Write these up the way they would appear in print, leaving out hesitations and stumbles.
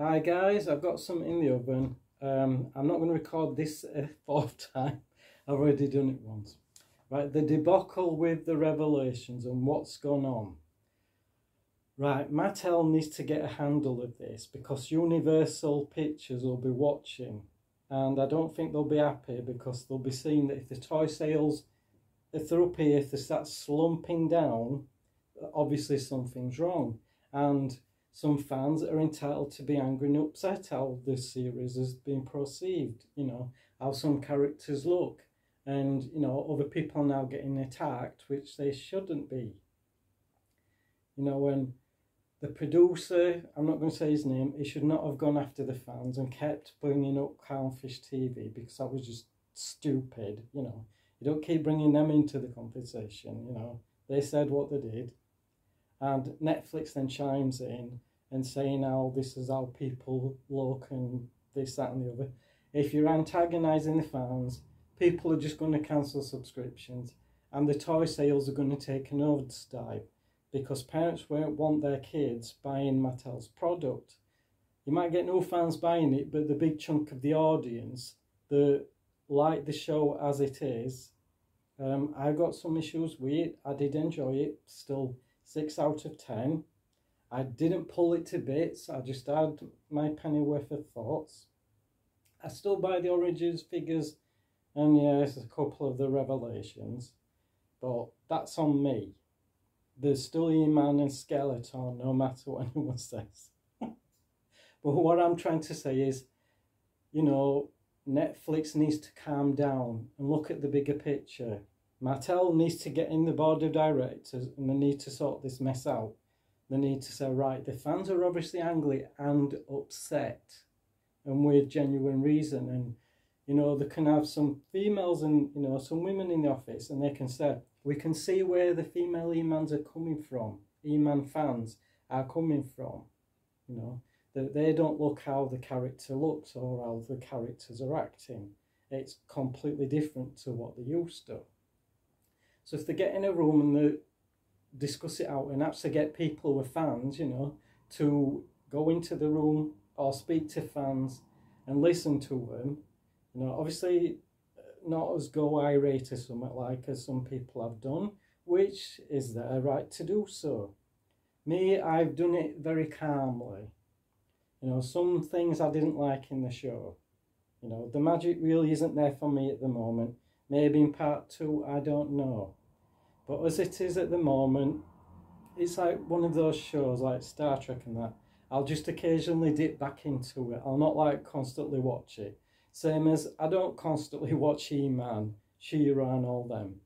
Hi guys, I've got something in the oven. I'm not going to record this a fourth time. I've already done it once. Right, the debacle with the revelations and what's gone on. Right, Mattel needs to get a handle of this because Universal Pictures will be watching, and I don't think they'll be happy because they'll be seeing that if the toy sales, if they're up here, if they start slumping down, obviously something's wrong. And some fans are entitled to be angry and upset how this series has been perceived, you know, how some characters look. And, you know, other people are now getting attacked, which they shouldn't be. You know, when the producer, I'm not going to say his name, he should not have gone after the fans and kept bringing up Clownfish TV because that was just stupid, you know. You don't keep bringing them into the conversation, you know. They said what they did. And Netflix then chimes in and saying how this is how people look and this, that and the other. If you're antagonising the fans, people are just going to cancel subscriptions and the toy sales are going to take a nosedive because parents won't want their kids buying Mattel's product. You might get no fans buying it, but the big chunk of the audience that like the show as it is, I got some issues with it. I did enjoy it, still 6 out of 10. I didn't pull it to bits. I just had my penny worth of thoughts. I still buy the Origins figures and yes, a couple of the Revelations, but that's on me. There's still E-Man and Skeleton, no matter what anyone says. But what I'm trying to say is, you know, Netflix needs to calm down and look at the bigger picture. Mattel needs to get in the board of directors and they need to sort this mess out. They need to say, right, the fans are obviously angry and upset and with genuine reason. And, you know, they can have some females and, you know, some women in the office and they can say, we can see where the female E-Mans are coming from. E-Man fans are coming from, you know, that they don't look how the character looks or how the characters are acting. It's completely different to what they used to. So if they get in a room and they discuss it out and actually get people who are fans, you know, to go into the room or speak to fans and listen to them, you know, obviously not as go irate as something like as some people have done, which is their right to do so. Me, I've done it very calmly. You know, some things I didn't like in the show. You know, the magic really isn't there for me at the moment. Maybe in part 2, I don't know. But as it is at the moment, it's like one of those shows like Star Trek and that. I'll just occasionally dip back into it. I'll not like constantly watch it. Same as I don't constantly watch He-Man, She-Ra and all them.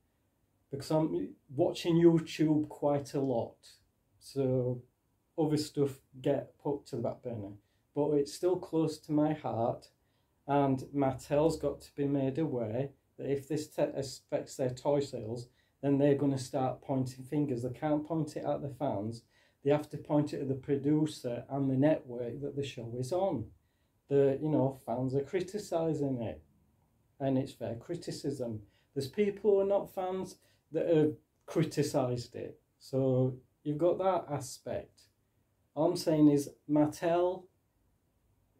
Because I'm watching YouTube quite a lot. So other stuff get put to the back burner. But it's still close to my heart. And Mattel's got to be made aware that if this affects their toy sales, then they're going to start pointing fingers. They can't point it at the fans. They have to point it at the producer and the network that the show is on. The, you know, fans are criticising it. And it's fair criticism. There's people who are not fans that have criticised it. So you've got that aspect. All I'm saying is Mattel,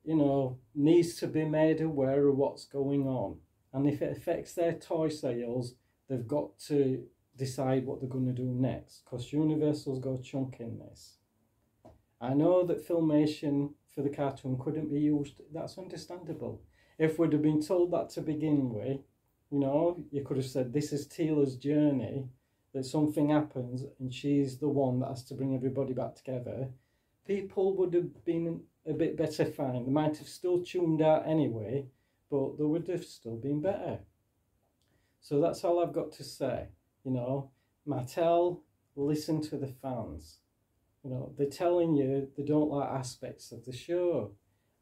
you know, needs to be made aware of what's going on. And if it affects their toy sales, they've got to decide what they're going to do next, because Universal's got a chunk in this. I know that filmation for the cartoon couldn't be used. That's understandable. If we'd have been told that to begin with, you know, you could have said this is Teela's journey, that something happens and she's the one that has to bring everybody back together. People would have been a bit better fine. They might have still tuned out anyway, but they would have still been better. So that's all I've got to say. You know, Mattel, listen to the fans. You know, they're telling you they don't like aspects of the show.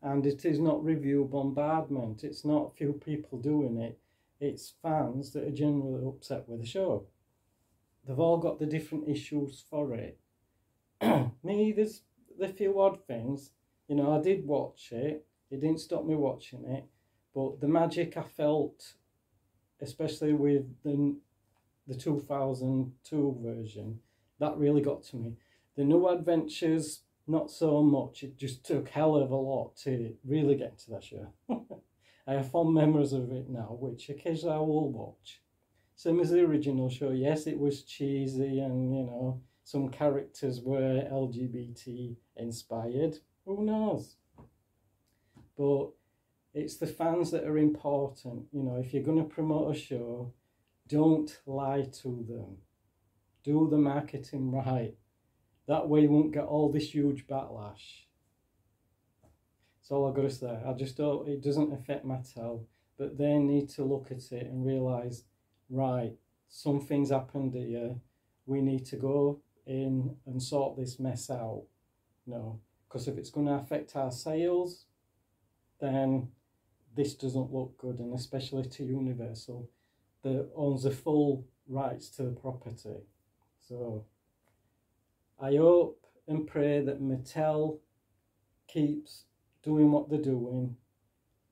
And it is not review bombardment. It's not few people doing it. It's fans that are generally upset with the show. They've all got the different issues for it. Me, there's the few odd things. You know, I did watch it. It didn't stop me watching it. But the magic I felt, especially with the 2002 version, that really got to me. The new adventures not so much. It just took hell of a lot to really get into that show. I have fond memories of it now, which occasionally I will watch. Same as the original show. Yes, it was cheesy and, you know, some characters were LGBT inspired. Who knows? But it's the fans that are important. You know, if you're going to promote a show, don't lie to them. Do the marketing right. That way you won't get all this huge backlash. That's all I've got to say. I just don't, it doesn't affect Mattel, but they need to look at it and realise, right, something's happened here. We need to go in and sort this mess out. You know, because if it's going to affect our sales, then this doesn't look good, and especially to Universal, that owns the full rights to the property. So I hope and pray that Mattel keeps doing what they're doing,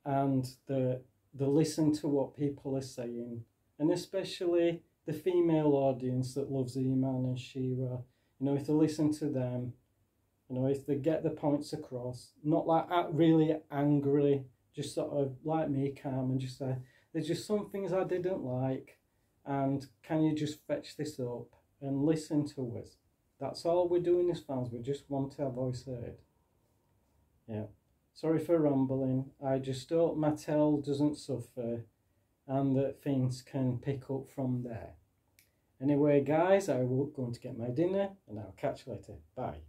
and they listen to what people are saying, and especially the female audience that loves He-Man and She-Ra. You know, if they listen to them, you know, if they get the points across, not like really angry, just sort of like me, calm, and just say, there's just some things I didn't like, and can you just fetch this up and listen to us? That's all we're doing as fans. We just want our voice heard. Yeah. Sorry for rambling. I just hope Mattel doesn't suffer and that things can pick up from there. Anyway, guys, I will go to get my dinner and I'll catch you later. Bye.